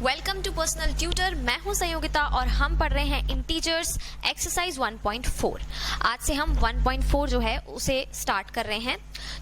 Welcome to personal tutor. मैं हूं संयोगिता और हम पढ़ रहे हैं इंटीजर्स एक्सरसाइज 1.4। आज से हम 1.4 जो है उसे स्टार्ट कर रहे हैं।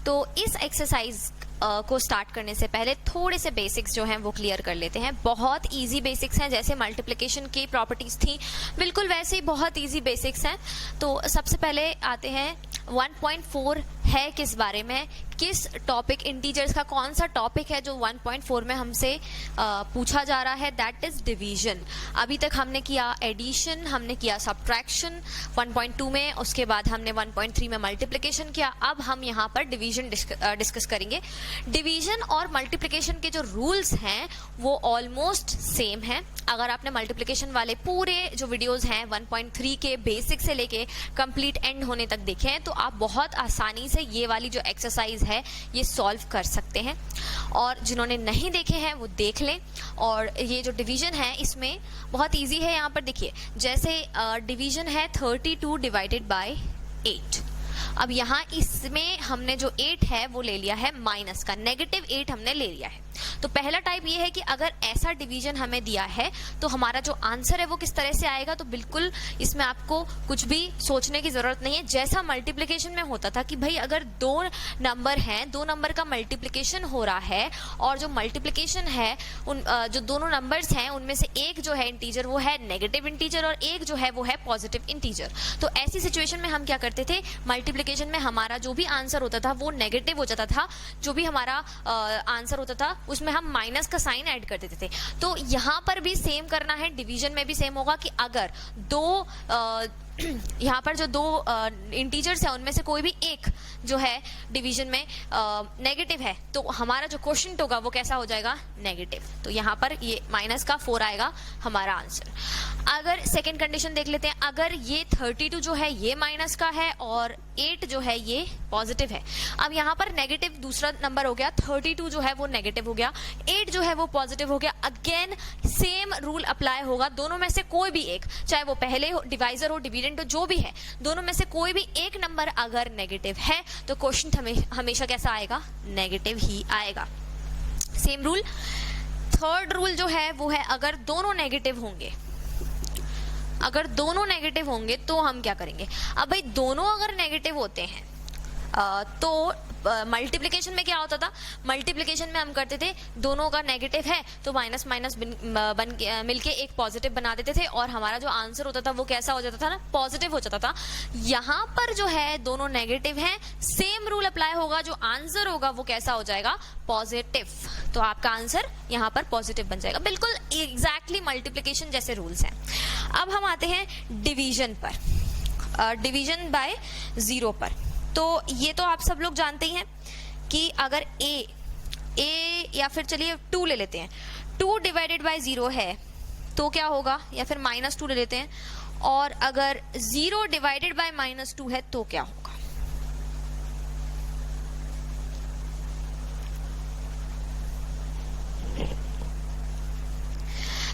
तो इस एक्सरसाइज को स्टार्ट करने से पहले थोड़े से बेसिक्स जो हैं वो क्लियर कर लेते हैं। बहुत इजी बेसिक्स हैं, जैसे मल्टीप्लिकेशन की प्रॉपर्टीज थी बिल्कुल वैसे ही बहुत इजी बेसिक्स हैं। तो सबसे पहले आते हैं 1.4 है किस बारे में, किस टॉपिक, इंटीजर्स का कौन सा टॉपिक है जो 1.4 में हमसे पूछा जा रहा है, दैट इज डिवीजन। अभी तक हमने किया एडिशन, हमने किया सब्ट्रैक्शन 1.2 में, उसके बाद हमने 1.3 में मल्टीप्लिकेशन किया। अब हम यहाँ पर डिवीजन डिस्कस करेंगे। डिवीजन और मल्टीप्लिकेशन के जो रूल्स हैं वो ऑलमोस्ट सेम हैं। अगर आपने मल्टीप्लिकेशन वाले पूरे जो वीडियोस हैं 1.3 के बेसिक से लेके कंप्लीट एंड होने तक देखे हैं तो आप बहुत आसानी से ये वाली जो एक्सरसाइज है ये सॉल्व कर सकते हैं। और जिन्होंने नहीं देखे हैं वो देख लें। और ये जो डिवीजन है इसमें बहुत इजी है। यहाँ पर देखिए, जैसे डिवीजन है 32 डिवाइडेड बाय 8। अब यहाँ इसमें हमने जो 8 है वो ले लिया है माइनस का, नेगेटिव 8 हमने ले लिया है। तो पहला टाइप ये है कि अगर ऐसा डिवीजन हमें दिया है तो हमारा जो आंसर है वो किस तरह से आएगा। तो बिल्कुल इसमें आपको कुछ भी सोचने की जरूरत नहीं है। जैसा मल्टीप्लिकेशन में होता था कि भाई अगर दो नंबर हैं, दो नंबर का मल्टीप्लिकेशन हो रहा है और जो मल्टीप्लिकेशन है उन जो दोनों नंबर्स हैं उनमें से एक जो है इंटीजर वो है नेगेटिव इंटीजर और एक जो है वो है पॉजिटिव इंटीजर। तो ऐसी सिचुएशन में हम क्या करते थे, मल्टीप्लिकेशन में हमारा जो भी आंसर होता था वो नेगेटिव हो जाता था, जो भी हमारा आंसर होता था उसमें हम माइनस का साइन ऐड कर देते थे। तो यहाँ पर भी सेम करना है, डिवीजन में भी सेम होगा कि अगर दो यहाँ पर जो दो इंटीजर्स है उनमें से कोई भी एक जो है डिवीजन में नेगेटिव है तो हमारा जो क्वोशिएंट होगा वो कैसा हो जाएगा, नेगेटिव। तो यहाँ पर ये माइनस का 4 आएगा हमारा आंसर। अगर सेकेंड कंडीशन देख लेते हैं, अगर ये 32 जो है ये माइनस का है और 8 जो है ये पॉजिटिव है। अब यहाँ पर नेगेटिव दूसरा नंबर हो गया, 32 जो है वो नेगेटिव हो गया, 8 जो है वो पॉजिटिव हो गया। अगेन सेम रूल अप्लाई होगा, दोनों में से कोई भी एक, चाहे वो पहले डिवाइजर हो डिविडेंड हो जो भी है, दोनों में से कोई भी एक नंबर अगर नेगेटिव है तो क्वोशिएंट हमेशा कैसा आएगा, नेगेटिव ही आएगा। Same rule. थर्ड रूल जो है वो है अगर दोनों नेगेटिव होंगे, अगर दोनों नेगेटिव होंगे तो हम क्या करेंगे। अब भाई दोनों अगर नेगेटिव होते हैं तो मल्टीप्लिकेशन में क्या होता था, मल्टीप्लिकेशन में हम करते थे दोनों का नेगेटिव है तो माइनस माइनस मिलके एक पॉजिटिव बना देते थे और हमारा जो आंसर होता था वो कैसा हो जाता था ना, पॉजिटिव हो जाता था। यहाँ पर जो है दोनों नेगेटिव हैं, सेम रूल अप्लाई होगा, जो आंसर होगा वो कैसा हो जाएगा, पॉजिटिव। तो आपका आंसर यहाँ पर पॉजिटिव बन जाएगा, बिल्कुल एग्जैक्टली मल्टीप्लिकेशन जैसे रूल्स हैं। अब हम आते हैं डिवीजन पर, डिवीजन बाय 0 पर। तो ये तो आप सब लोग जानते ही हैं कि अगर a या फिर चलिए 2 ले लेते हैं, 2 डिवाइडेड बाय 0 है तो क्या होगा, या फिर -2 ले लेते हैं, और अगर 0 डिवाइडेड बाय -2 है तो क्या होगा।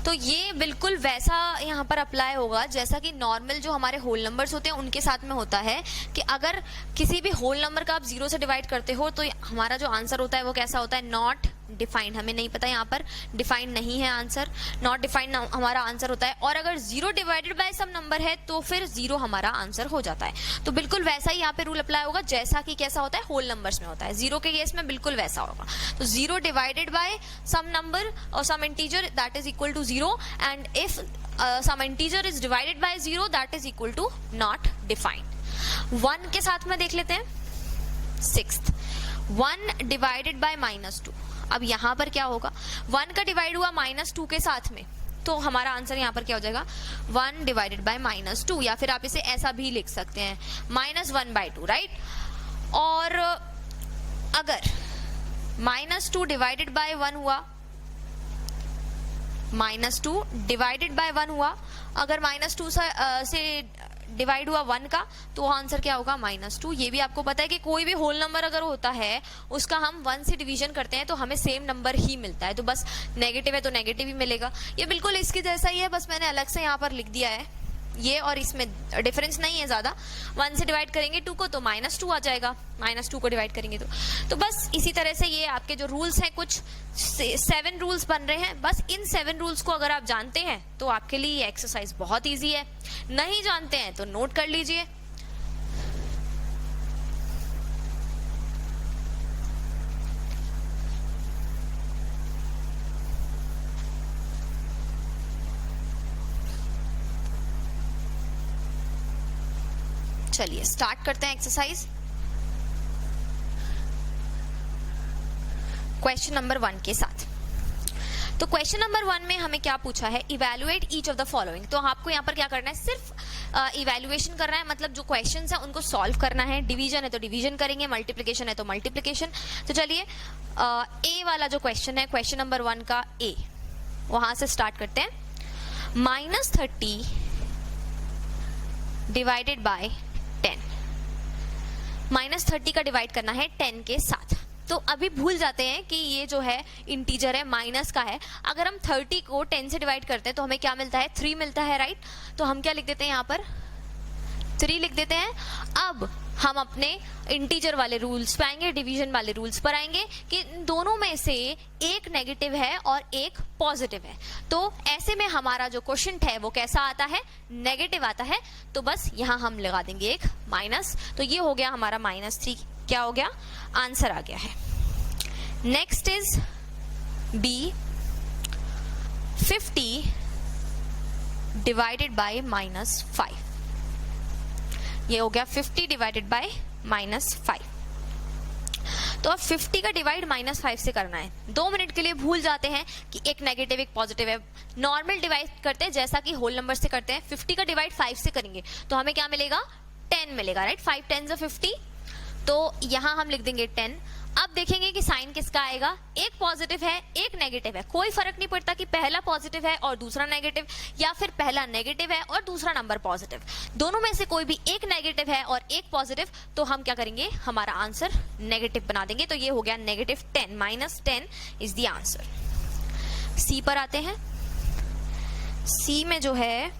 तो ये बिल्कुल वैसा यहाँ पर अप्लाई होगा जैसा कि नॉर्मल जो हमारे होल नंबर्स होते हैं उनके साथ में होता है कि अगर किसी भी होल नंबर का आप 0 से डिवाइड करते हो तो हमारा जो आंसर होता है वो कैसा होता है, नॉट डिफाइंड। हमें नहीं पता, यहाँ पर डिफाइंड नहीं है आंसर, नॉट डिफाइंड हमारा आंसर होता है। और अगर 0 डिवाइडेड बाय सम नंबर है तो फिर 0 हमारा आंसर हो जाता है। तो बिल्कुल वैसा ही यहाँ पे रूल अप्लाई होगा जैसा कि कैसा होता है होल नंबर्स में होता है। 0 के केस में बिल्कुल वैसा होगा। तो 0 डिवाइडेड बाय सम नंबर और some integer that is equal to 0 and if some integer is divided by 0 that is equal to not defined. 1 के साथ में देख लेते हैं, 6th 1 डिवाइडेड बाय -2। अब यहाँ पर क्या होगा, 1 का डिवाइड हुआ -2 के साथ में तो हमारा आंसर यहाँ पर क्या हो जाएगा, 1 डिवाइडेड बाय -2, या फिर आप इसे ऐसा भी लिख सकते हैं -1/2, राइट। और अगर -2 डिवाइडेड बाय 1 हुआ, -2 डिवाइडेड बाय 1 हुआ, अगर -2 से डिवाइड हुआ 1 का तो आंसर क्या होगा, -2। ये भी आपको पता है कि कोई भी होल नंबर अगर होता है उसका हम 1 से डिवीजन करते हैं तो हमें सेम नंबर ही मिलता है। तो बस नेगेटिव है तो नेगेटिव ही मिलेगा। ये बिल्कुल इसके जैसा ही है, बस मैंने अलग से यहाँ पर लिख दिया है ये और इसमें डिफरेंस नहीं है ज़्यादा, 1 से डिवाइड करेंगे 2 को तो -2 आ जाएगा, -2 को डिवाइड करेंगे तो बस इसी तरह से ये आपके जो रूल्स हैं, कुछ 7 रूल्स बन रहे हैं। बस इन 7 रूल्स को अगर आप जानते हैं तो आपके लिए ये एक्सरसाइज बहुत ईजी है, नहीं जानते हैं तो नोट कर लीजिए। चलिए स्टार्ट करते हैं एक्सरसाइज। क्वेश्चन नंबर 1 के साथ। तो क्वेश्चन नंबर 1 में हमें क्या पूछा है, evaluate each of the following. तो आपको यहाँ पर क्या करना है, सिर्फ इवैल्यूएशन करना है, मतलब जो क्वेश्चंस हैं उनको सॉल्व करना है। डिवीजन है तो डिवीजन करेंगे, मल्टीप्लिकेशन है तो मल्टीप्लिकेशन। तो चलिए ए वाला जो क्वेश्चन है, क्वेश्चन नंबर 1 का ए, वहां से स्टार्ट करते हैं। -30 डिवाइडेड बाय 10, -30 का डिवाइड करना है 10 के साथ। तो अभी भूल जाते हैं कि ये जो है इंटीजर है, माइनस का है। अगर हम 30 को 10 से डिवाइड करते हैं तो हमें क्या मिलता है, 3 मिलता है, राइट। तो हम क्या लिख देते हैं, यहाँ पर 3 लिख देते हैं। अब हम अपने इंटीजर वाले रूल्स पे आएंगे, डिवीजन वाले रूल्स पर आएंगे कि दोनों में से एक नेगेटिव है और एक पॉजिटिव है। तो ऐसे में हमारा जो क्वोशिएंट है वो कैसा आता है, नेगेटिव आता है। तो बस यहां हम लगा देंगे एक माइनस। तो ये हो गया हमारा -3, क्या हो गया, आंसर आ गया है। Next is B, 50 divided by -5। ये हो गया 50 डिवाइडेड बाय -5। तो अब 50 का डिवाइड -5 से करना है। 2 मिनट के लिए भूल जाते हैं कि एक नेगेटिव एक पॉजिटिव है। नॉर्मल डिवाइड करते हैं जैसा कि होल नंबर से करते हैं। 50 का डिवाइड 5 से करेंगे तो हमें क्या मिलेगा, 10 मिलेगा, राइट। 5 10 50, तो यहां हम लिख देंगे 10। अब देखेंगे कि साइन किसका आएगा, एक पॉजिटिव है एक नेगेटिव है। कोई फर्क नहीं पड़ता कि पहला पॉजिटिव है और दूसरा नेगेटिव, या फिर पहला नेगेटिव है और दूसरा नंबर पॉजिटिव। दोनों में से कोई भी एक नेगेटिव है और एक पॉजिटिव, तो हम क्या करेंगे, हमारा आंसर नेगेटिव बना देंगे। तो ये हो गया -10, -10 इज द आंसर। सी पर आते हैं। सी में जो है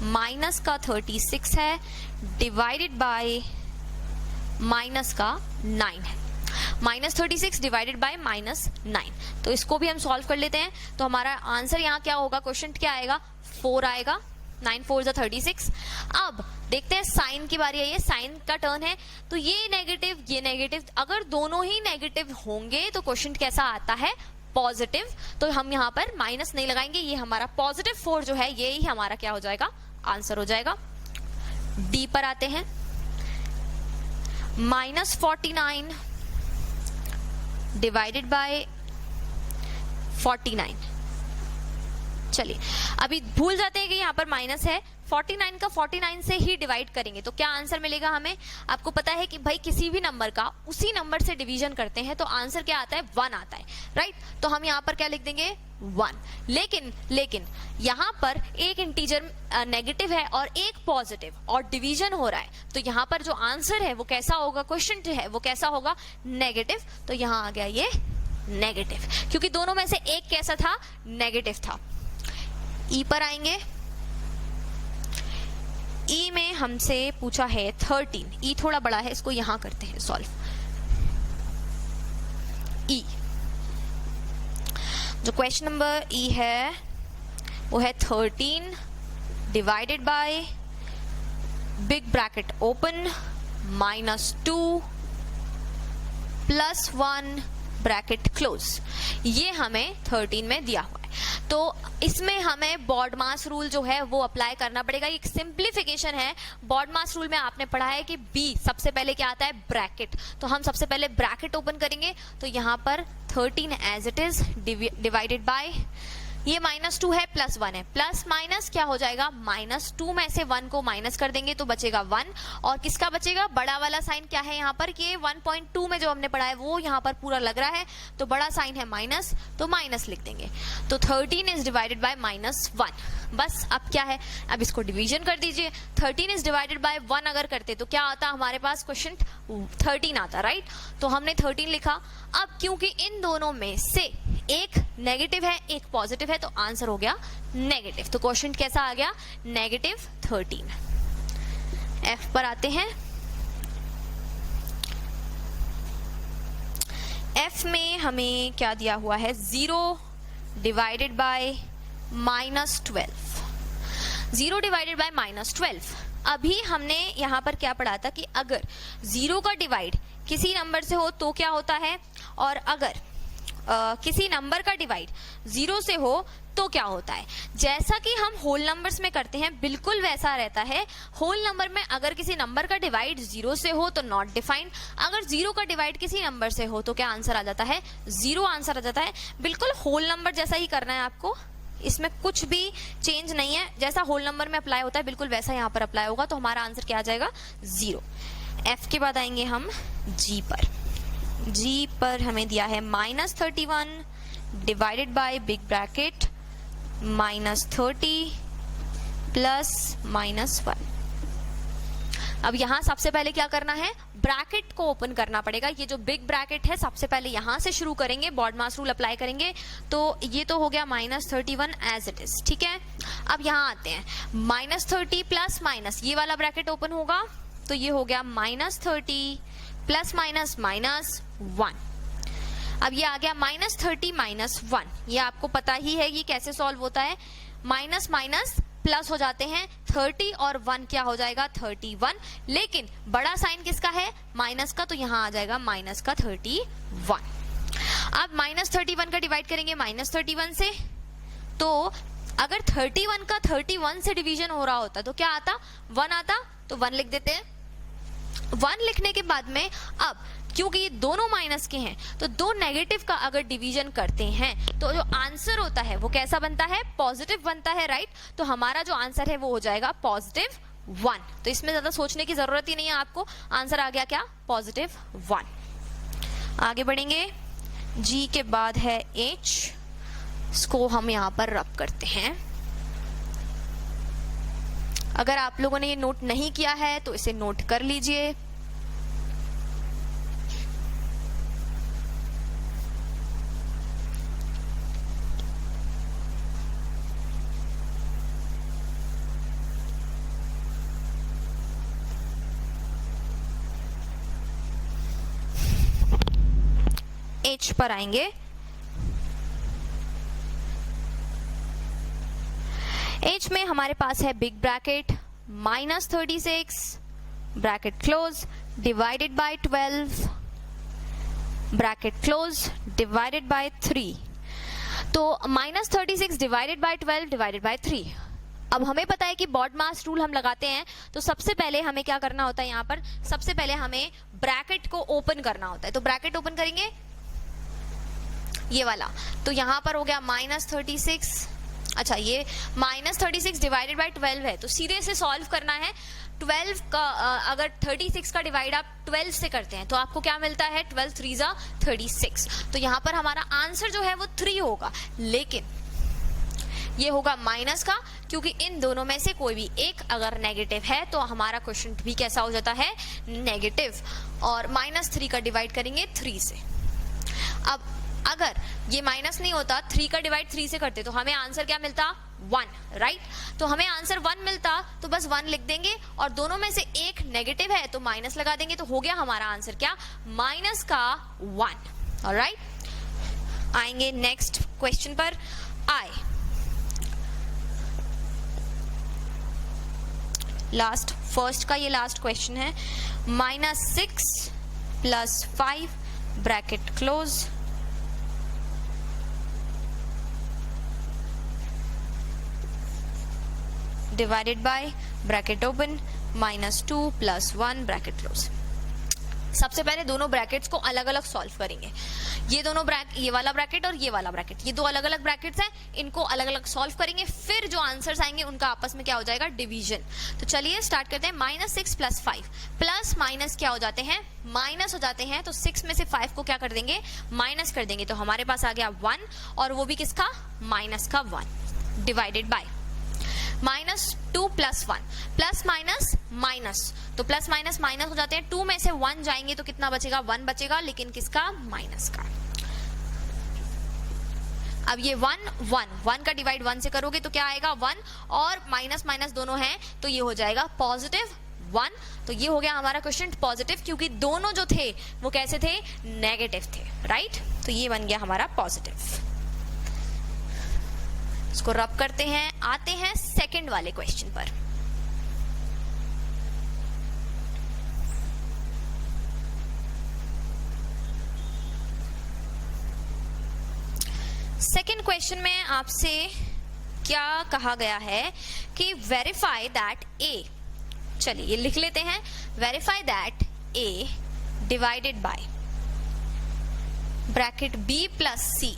माइनस का 36 है डिवाइडेड बाय माइनस का 9 है। -36 डिवाइडेड बाय -9। तो इसको भी हम सॉल्व कर लेते हैं। तो हमारा आंसर यहाँ क्या होगा, क्वेश्चन क्या आएगा, 4 आएगा। 9 4 36। अब देखते हैं साइन की बारी है, ये साइन का टर्न है। तो ये नेगेटिव, अगर दोनों ही नेगेटिव होंगे तो क्वेश्चन कैसा आता है, पॉजिटिव। तो हम यहाँ पर माइनस नहीं लगाएंगे, ये हमारा +4 जो है ये ही हमारा क्या हो जाएगा, आंसर हो जाएगा। डी पर आते हैं। -49 डिवाइडेड बाय 49। चलिए अभी भूल जाते हैं कि यहाँ पर माइनस है, 49 का 49 से ही डिवाइड करेंगे तो क्या आंसर मिलेगा हमें। आपको पता है कि भाई किसी भी नंबर का उसी नंबर से डिवीजन करते हैं तो आंसर क्या आता है, 1 आता है, राइट। तो हम यहाँ पर क्या लिख देंगे, 1। लेकिन यहाँ पर एक इंटीजर नेगेटिव है और एक पॉजिटिव और डिवीजन हो रहा है, तो यहाँ पर जो आंसर है वो कैसा होगा, क्वेश्चन जो है वो कैसा होगा, नेगेटिव। तो यहाँ आ गया ये नेगेटिव, क्योंकि दोनों में से एक कैसा था, नेगेटिव था। ई पर आएंगे। ई में हमसे पूछा है 13। ई थोड़ा बड़ा है, इसको यहां करते हैं सॉल्व। ई जो क्वेश्चन नंबर ई है वो है 13 divided by big bracket open -2 +1 bracket close. ये हमें 13 में दिया हुआ है। तो इसमें हमें बॉडमास रूल जो है वो अप्लाई करना पड़ेगा। एक सिंप्लीफिकेशन है। बॉडमास रूल में आपने पढ़ा है कि बी सबसे पहले क्या आता है, ब्रैकेट। तो हम सबसे पहले ब्रैकेट ओपन करेंगे। तो यहाँ पर 13 as it is divided by, ये -2 है +1 है, प्लस माइनस क्या हो जाएगा, -2 में से 1 को माइनस कर देंगे तो बचेगा 1। और किसका बचेगा, बड़ा वाला साइन क्या है यहाँ पर, कि 1.2 में जो हमने पढ़ा है वो यहाँ पर पूरा लग रहा है, तो बड़ा साइन है माइनस, तो माइनस लिख देंगे। तो 13 इज डिवाइडेड बाय -1। बस अब क्या है, अब इसको डिवीजन कर दीजिए। 13 इज डिवाइडेड बाय 1 अगर करते तो क्या आता हमारे पास, क्वेश्चन 13 आता, राइट। तो हमने 13 लिखा। अब क्योंकि इन दोनों में से एक नेगेटिव है एक पॉजिटिव है, तो आंसर हो गया नेगेटिव। तो क्वेश्चन कैसा आ गया? -13। एफ पर आते हैं। एफ में हमें क्या दिया हुआ है? 0 डिवाइडेड बाय -12। 0 divided by -12। अभी हमने यहाँ पर क्या पढ़ा था कि अगर 0 का डिवाइड किसी नंबर से हो तो क्या होता है, और अगर किसी नंबर का डिवाइड 0 से हो तो क्या होता है। जैसा कि हम होल नंबर्स में करते हैं बिल्कुल वैसा रहता है। होल नंबर में अगर किसी नंबर का डिवाइड 0 से हो तो नॉट डिफाइंड, अगर 0 का डिवाइड किसी नंबर से हो तो क्या आंसर आ जाता है? 0 आंसर आ जाता है। बिल्कुल होल नंबर जैसा ही करना है आपको, इसमें कुछ भी चेंज नहीं है। जैसा होल नंबर में अप्लाई होता है बिल्कुल वैसा यहाँ पर अप्लाई होगा, तो हमारा आंसर क्या आ जाएगा? 0। एफ के बाद आएंगे हम जी पर। जी पर हमें दिया है -31 divided by big bracket -30 plus -1। अब यहां सबसे पहले क्या करना है? ब्रैकेट को ओपन करना पड़ेगा। ये जो बिग ब्रैकेट है सबसे पहले यहां से शुरू करेंगे, बॉडमास रूल अप्लाई करेंगे। तो ये तो हो गया -31 एज इट इज, ठीक है। अब यहां आते हैं, -30 प्लस माइनस, ये वाला ब्रैकेट ओपन होगा तो ये हो गया -30 प्लस माइनस -1। अब ये आ गया -30 -1। ये आपको पता ही है ये कैसे सॉल्व होता है। माइनस माइनस प्लस हो जाते हैं, 30 और 1 क्या हो जाएगा? 31। लेकिन बड़ा साइन किसका है? माइनस का, तो यहाँ आ जाएगा माइनस का 31। अब -31 का डिवाइड करेंगे -31 से, तो अगर 31 का 31 से डिवीजन हो रहा होता तो क्या आता? 1 आता, तो 1 लिख देते हैं। 1 लिखने के बाद में अब क्योंकि ये दोनों माइनस के हैं तो दो नेगेटिव का अगर डिवीजन करते हैं तो जो आंसर होता है वो कैसा बनता है? पॉजिटिव बनता है, राइट। तो हमारा जो आंसर है वो हो जाएगा +1। तो इसमें ज्यादा सोचने की जरूरत ही नहीं है आपको, आंसर आ गया क्या? +1। आगे बढ़ेंगे। जी के बाद है H, इसको हम यहाँ पर रब करते हैं। अगर आप लोगों ने ये नोट नहीं किया है तो इसे नोट कर लीजिए। H पर आएंगे। H में हमारे पास है big bracket -36 bracket close divided by 12 bracket close divided by 3। तो -36 डिवाइडेड बाय 12 डिवाइडेड बाय 3। अब हमें पता है कि बॉडमास रूल हम लगाते हैं तो सबसे पहले हमें क्या करना होता है? यहाँ पर सबसे पहले हमें ब्रैकेट को ओपन करना होता है। तो ब्रैकेट ओपन करेंगे ये वाला, तो यहाँ पर हो गया -36। अच्छा, ये -36 डिवाइडेड बाय 12 है तो सीधे से सॉल्व करना है। 12 का अगर 36 का डिवाइड आप 12 से करते हैं तो आपको क्या मिलता है? 12 3 36। तो यहाँ पर हमारा आंसर जो है वो 3 होगा, लेकिन ये होगा माइनस का, क्योंकि इन दोनों में से कोई भी एक अगर नेगेटिव है तो हमारा क्वेश्चन भी कैसा हो जाता है? नेगेटिव। और -3 का डिवाइड करेंगे 3 से। अब अगर ये माइनस नहीं होता, 3 का डिवाइड 3 से करते तो हमें आंसर क्या मिलता? 1, राइट। तो हमें आंसर 1 मिलता तो बस 1 लिख देंगे, और दोनों में से एक नेगेटिव है तो माइनस लगा देंगे, तो हो गया हमारा आंसर क्या? -1। ऑलराइट, आएंगे नेक्स्ट क्वेश्चन पर। आए लास्ट, फर्स्ट का ये लास्ट क्वेश्चन है। -6 + 5 bracket close divided by bracket open -2 + 1 bracket close. सबसे पहले दोनों ब्रैकेट्स को अलग अलग सॉल्व करेंगे। ये दोनों ये वाला ब्रैकेट और ये वाला ब्रैकेट, ये दो अलग अलग ब्रैकेट्स हैं, इनको अलग अलग सॉल्व करेंगे। फिर जो आंसर्स आएंगे उनका आपस में क्या हो जाएगा? डिवीजन। तो चलिए स्टार्ट करते हैं। -6 + 5 प्लस माइनस क्या हो जाते हैं? माइनस हो जाते हैं। तो 6 में से 5 को क्या कर देंगे? माइनस कर देंगे। तो हमारे पास आ गया 1, और वो भी किसका? माइनस का 1 divided by -2 + 1 plus minus minus, तो प्लस माइनस माइनस हो जाते हैं। 2 में से 1 जाएंगे तो कितना बचेगा? 1 बचेगा, लेकिन किसका? माइनस का। अब ये 1 का डिवाइड 1 से करोगे तो क्या आएगा 1, और माइनस माइनस दोनों हैं तो ये हो जाएगा पॉजिटिव 1। तो ये हो गया हमारा क्वेश्चन पॉजिटिव, क्योंकि दोनों जो थे वो कैसे थे, नेगेटिव थे, राइट। तो ये बन गया हमारा पॉजिटिव। इसको रब करते हैं, आते हैं सेकंड वाले क्वेश्चन पर। सेकेंड क्वेश्चन में आपसे क्या कहा गया है कि वेरीफाई दैट ए, चलिए ये लिख लेते हैं, verify that A divided by bracket B plus C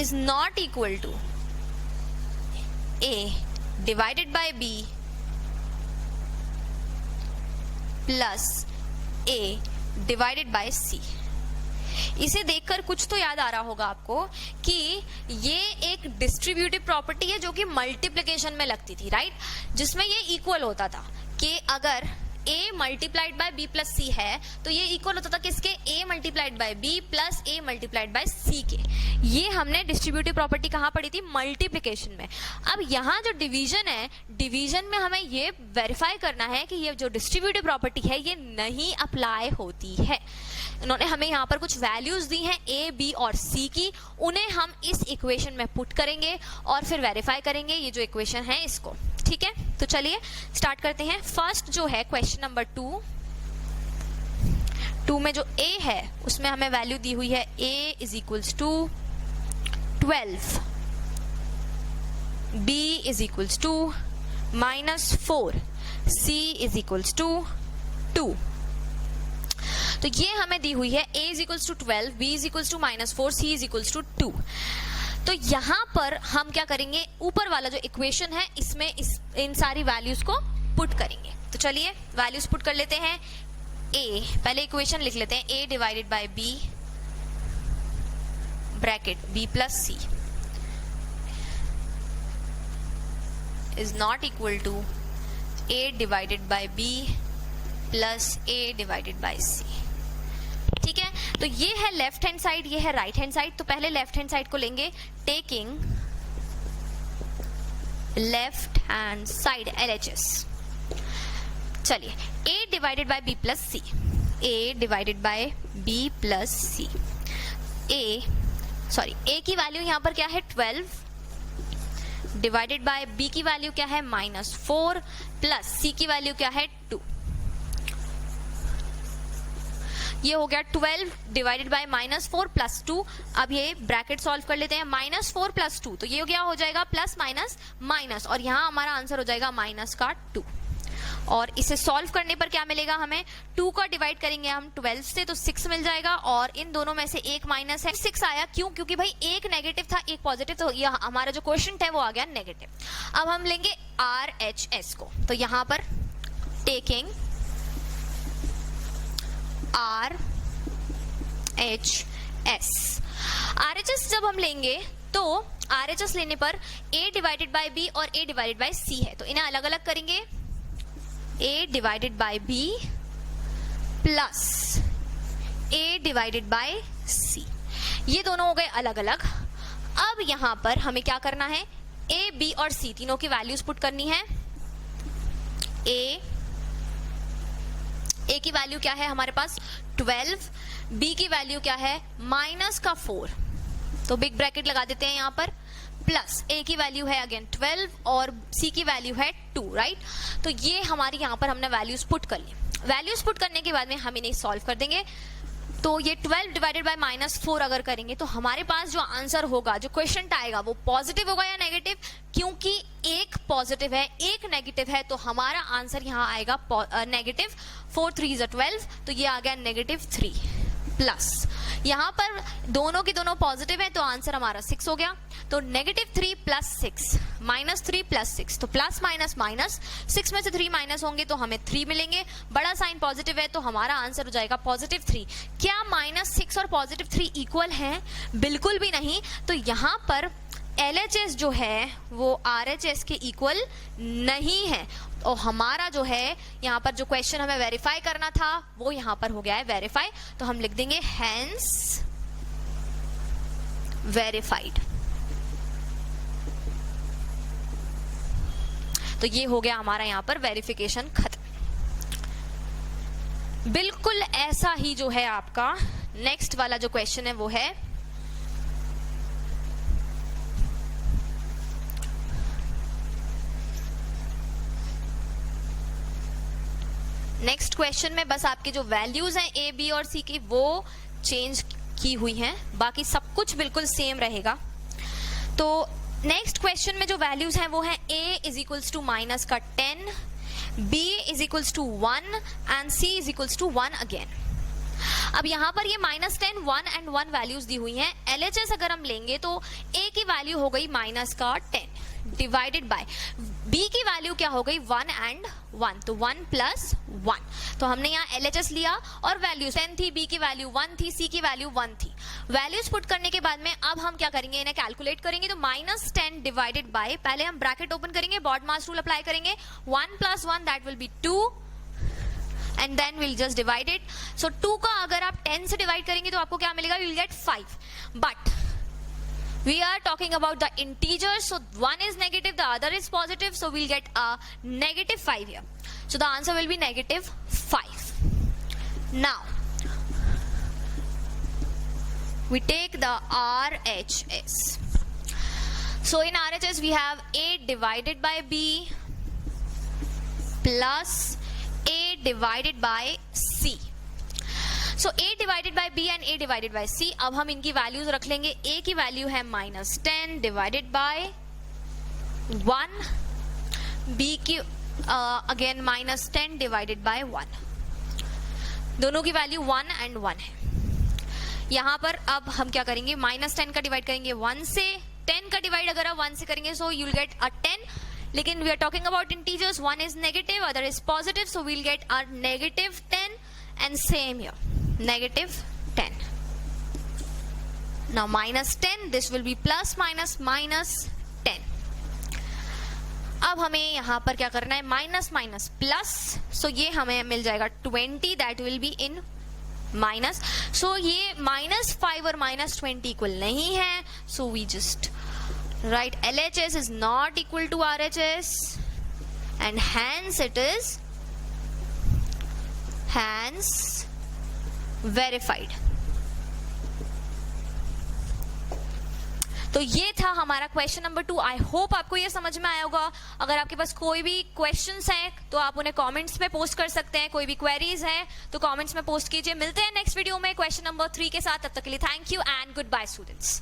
is not equal to A divided by B plus A divided by C. इसे देखकर कुछ तो याद आ रहा होगा आपको कि ये एक डिस्ट्रीब्यूटिव प्रॉपर्टी है जो कि मल्टीप्लिकेशन में लगती थी, राइट, जिसमें ये इक्वल होता था कि अगर a multiplied by b plus c है तो ये इक्वल होता था किसके, a multiplied by b plus a multiplied by c के। ये हमने डिस्ट्रीब्यूटिव प्रॉपर्टी कहाँ पढ़ी थी, मल्टीप्लिकेशन में। अब यहाँ जो डिवीजन है, डिवीजन में हमें ये वेरीफाई करना है कि ये जो डिस्ट्रीब्यूटिव प्रॉपर्टी है ये नहीं अप्लाई होती है। उन्होंने हमें यहाँ पर कुछ वैल्यूज दी हैं a, b और c की, उन्हें हम इस इक्वेशन में पुट करेंगे और फिर वेरीफाई करेंगे ये जो इक्वेशन है इसको, ठीक है। तो चलिए स्टार्ट करते हैं। फर्स्ट जो है क्वेश्चन नंबर 2 में जो a है उसमें हमें वैल्यू दी हुई है a is equals to 12, b is equals to -4, c is equals to 2। तो ये हमें दी हुई है a is equals to 12, b is equals to -4, c is equals to 2। तो यहाँ पर हम क्या करेंगे, ऊपर वाला जो इक्वेशन है इसमें इन सारी वैल्यूज को पुट करेंगे। तो चलिए वैल्यूज पुट कर लेते हैं। a, पहले इक्वेशन लिख लेते हैं, a divided by b bracket b plus c is not equal to a divided by b plus a divided by c, ठीक है। तो ये है लेफ्ट हैंड साइड, ये है राइट हैंड साइड। तो पहले लेफ्ट हैंड साइड को लेंगे, taking left hand side LHS। चलिए a divided by b plus c, a divided by b plus c, a की वैल्यू यहाँ पर क्या है 12 डिवाइडेड बाय b की वैल्यू क्या है -4 प्लस c की वैल्यू क्या है 2। ये हो गया 12 डिवाइडेड बाय -4 प्लस 2। अब ये ब्रैकेट सॉल्व कर लेते हैं, -4 प्लस 2 तो ये क्या हो जाएगा प्लस माइनस माइनस, और यहाँ हमारा आंसर हो जाएगा माइनस का 2। और इसे सॉल्व करने पर क्या मिलेगा हमें, 2 का डिवाइड करेंगे हम 12 से तो 6 मिल जाएगा, और इन दोनों में से एक माइनस है, 6 आया। क्यों, क्योंकि भाई एक नेगेटिव था एक पॉजिटिव, तो यह हमारा जो क्वेश्चन है वो आ गया नेगेटिव। अब हम लेंगे RHS को, तो यहाँ पर टेकिंग RHS जब हम लेंगे तो RHS लेने पर a डिवाइडेड बाय b और a डिवाइडेड बाय c है, तो इन्हें अलग अलग करेंगे, a divided by b plus a divided by c, ये दोनों हो गए अलग अलग। अब यहां पर हमें क्या करना है, a, b और c तीनों की वैल्यूज पुट करनी है। a की वैल्यू क्या है हमारे पास 12, b की वैल्यू क्या है -4, तो बिग ब्रैकेट लगा देते हैं यहाँ पर, प्लस a की वैल्यू है अगेन 12 और c की वैल्यू है 2, राइट। तो ये हमारी यहाँ पर हमने वैल्यूज पुट कर ली। वैल्यूज पुट करने के बाद में हम इन्हें सॉल्व कर देंगे। तो ये 12 डिवाइडेड बाय -4 अगर करेंगे तो हमारे पास जो आंसर होगा, जो क्वेश्चन आएगा वो पॉजिटिव होगा या नेगेटिव, क्योंकि एक पॉजिटिव है एक नेगेटिव है, तो हमारा आंसर यहाँ आएगा नेगेटिव। 4 3 12, तो ये आ गया -3 प्लस, यहाँ पर दोनों की दोनों पॉजिटिव है तो आंसर हमारा 6 हो गया। तो -3 प्लस 6 -3 प्लस 6, तो प्लस माइनस माइनस, 6 में से 3 माइनस होंगे तो हमें 3 मिलेंगे। बड़ा साइन पॉजिटिव है तो हमारा आंसर हो जाएगा +3। क्या -6 और +3 इक्वल हैं? बिल्कुल भी नहीं। तो यहाँ पर LHS जो है वो RHS के इक्वल नहीं है, और हमारा जो है यहाँ पर जो क्वेश्चन हमें वेरीफाई करना था वो यहाँ पर हो गया है वेरीफाई। तो हम लिख देंगे हैंस वेरीफाइड। तो ये हो गया हमारा यहाँ पर वेरिफिकेशन खत्म। बिल्कुल ऐसा ही जो है आपका नेक्स्ट वाला जो क्वेश्चन है वो है नेक्स्ट क्वेश्चन में बस आपके जो वैल्यूज हैं ए बी और सी की वो चेंज की हुई हैं, बाकी सब कुछ बिल्कुल सेम रहेगा। तो नेक्स्ट क्वेश्चन में जो वैल्यूज हैं वो है a is equals to minus का 10, b is equals to 1 and c is equals to 1 again. अब यहाँ पर ये -10, 1 एंड 1 वैल्यूज दी हुई हैं। LHS अगर हम लेंगे तो a की वैल्यू हो गई माइनस का 10 डिवाइडेड बाय b की वैल्यू क्या हो गई 1 एंड 1, तो 1 प्लस 1। तो हमने यहाँ LHS लिया और वैल्यू 10 थी, b की वैल्यू 1 थी, c की वैल्यू 1 थी। वैल्यूज पुट करने के बाद में अब हम क्या करेंगे, इन्हें कैलकुलेट करेंगे। तो -10 डिवाइडेड बाय, पहले हम ब्रैकेट ओपन करेंगे, बॉड मास रूल अप्लाई करेंगे, 1 plus 1 that will be 2 and then will just divide it. So 2 का अगर आप 10 से डिवाइड करेंगे तो आपको क्या मिलेगा, you will gate 5। But we are talking about the integers, so one is negative, the other is positive, so we'll get a -5 here. So the answer will be -5. Now we take the RHS. So in RHS we have a divided by b plus a divided by c. So a divided by b and a divided by c। अब हम इनकी values रख लेंगे। a की value है -10 divided by 1, b की again -10 divided by 1। दोनों की वैल्यू 1 एंड 1 है। यहाँ पर अब हम क्या करेंगे, -10 का डिवाइड करेंगे 1 से, 10 का डिवाइड अगर आप 1 से करेंगे so you will get a 10। लेकिन we are talking about integers, one is negative other is positive, so we will get a -10 and same here -10. Now -10, this will be plus minus -10. अब हमें यहाँ पर क्या करना है, माइनस माइनस प्लस, सो ये हमें मिल जाएगा 20, that will be in minus. So ये -5 और -20 इक्वल नहीं है, so we just write LHS is not equal to RHS and hence it is verified. तो ये था हमारा क्वेश्चन नंबर 2। आई होप आपको ये समझ में आया होगा। अगर आपके पास कोई भी क्वेश्चंस हैं तो आप उन्हें कमेंट्स में पोस्ट कर सकते हैं, कोई भी क्वेरीज हैं तो कमेंट्स में पोस्ट कीजिए। मिलते हैं नेक्स्ट वीडियो में क्वेश्चन नंबर 3 के साथ। तब तक के लिए thank you and good bye students.